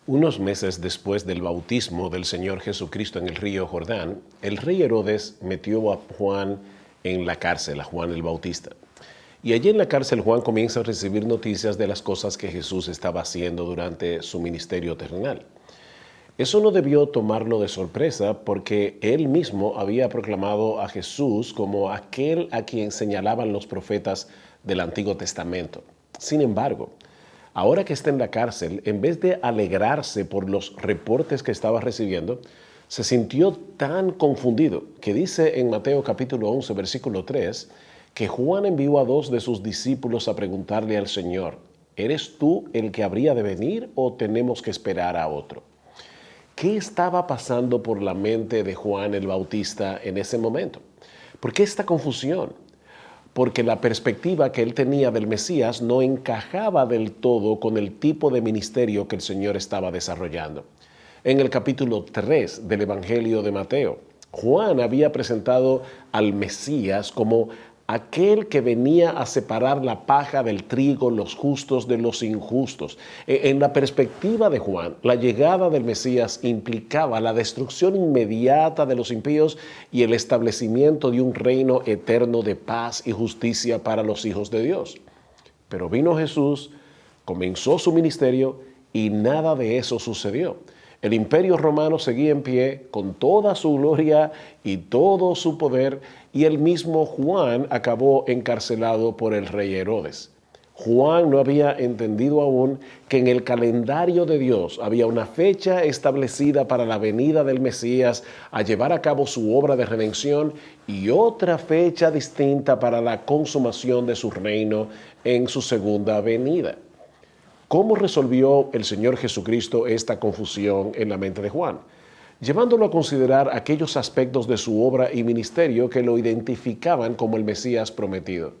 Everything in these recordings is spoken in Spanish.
Unos meses después del bautismo del Señor Jesucristo en el río Jordán, el rey Herodes metió a Juan en la cárcel, a Juan el Bautista. Y allí en la cárcel Juan comienza a recibir noticias de las cosas que Jesús estaba haciendo durante su ministerio terrenal. Eso no debió tomarlo de sorpresa porque él mismo había proclamado a Jesús como aquel a quien señalaban los profetas del Antiguo Testamento. Sin embargo, ahora que está en la cárcel, en vez de alegrarse por los reportes que estaba recibiendo, se sintió tan confundido que dice en Mateo capítulo 11, versículo 3, que Juan envió a 2 de sus discípulos a preguntarle al Señor, ¿eres tú el que habría de venir o tenemos que esperar a otro? ¿Qué estaba pasando por la mente de Juan el Bautista en ese momento? ¿Por qué esta confusión? Porque la perspectiva que él tenía del Mesías no encajaba del todo con el tipo de ministerio que el Señor estaba desarrollando. En el capítulo 3 del Evangelio de Mateo, Juan había presentado al Mesías como aquel que venía a separar la paja del trigo, los justos de los injustos. En la perspectiva de Juan, la llegada del Mesías implicaba la destrucción inmediata de los impíos y el establecimiento de un reino eterno de paz y justicia para los hijos de Dios. Pero vino Jesús, comenzó su ministerio y nada de eso sucedió. El imperio romano seguía en pie con toda su gloria y todo su poder, y el mismo Juan acabó encarcelado por el rey Herodes. Juan no había entendido aún que en el calendario de Dios había una fecha establecida para la venida del Mesías a llevar a cabo su obra de redención y otra fecha distinta para la consumación de su reino en su segunda venida. ¿Cómo resolvió el Señor Jesucristo esta confusión en la mente de Juan? Llevándolo a considerar aquellos aspectos de su obra y ministerio que lo identificaban como el Mesías prometido.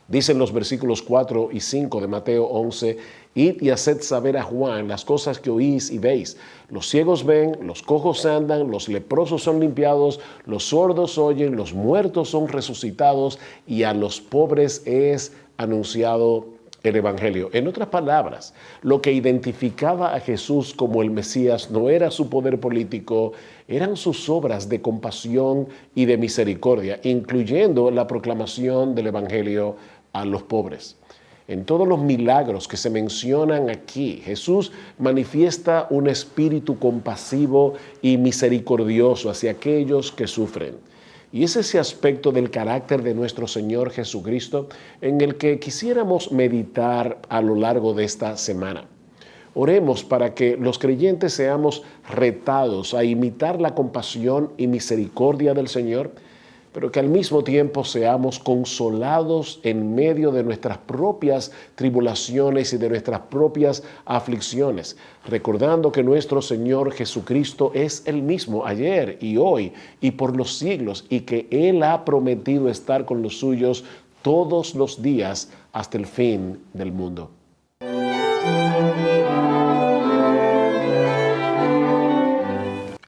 Dicen los versículos 4 y 5 de Mateo 11, «Id y haced saber a Juan las cosas que oís y veis. Los ciegos ven, los cojos andan, los leprosos son limpiados, los sordos oyen, los muertos son resucitados, y a los pobres es anunciado el Evangelio». En otras palabras, lo que identificaba a Jesús como el Mesías no era su poder político, eran sus obras de compasión y de misericordia, incluyendo la proclamación del Evangelio a los pobres. En todos los milagros que se mencionan aquí, Jesús manifiesta un espíritu compasivo y misericordioso hacia aquellos que sufren. Y es ese aspecto del carácter de nuestro Señor Jesucristo en el que quisiéramos meditar a lo largo de esta semana. Oremos para que los creyentes seamos retados a imitar la compasión y misericordia del Señor, pero que al mismo tiempo seamos consolados en medio de nuestras propias tribulaciones y de nuestras propias aflicciones, recordando que nuestro Señor Jesucristo es el mismo ayer y hoy y por los siglos, y que Él ha prometido estar con los suyos todos los días hasta el fin del mundo.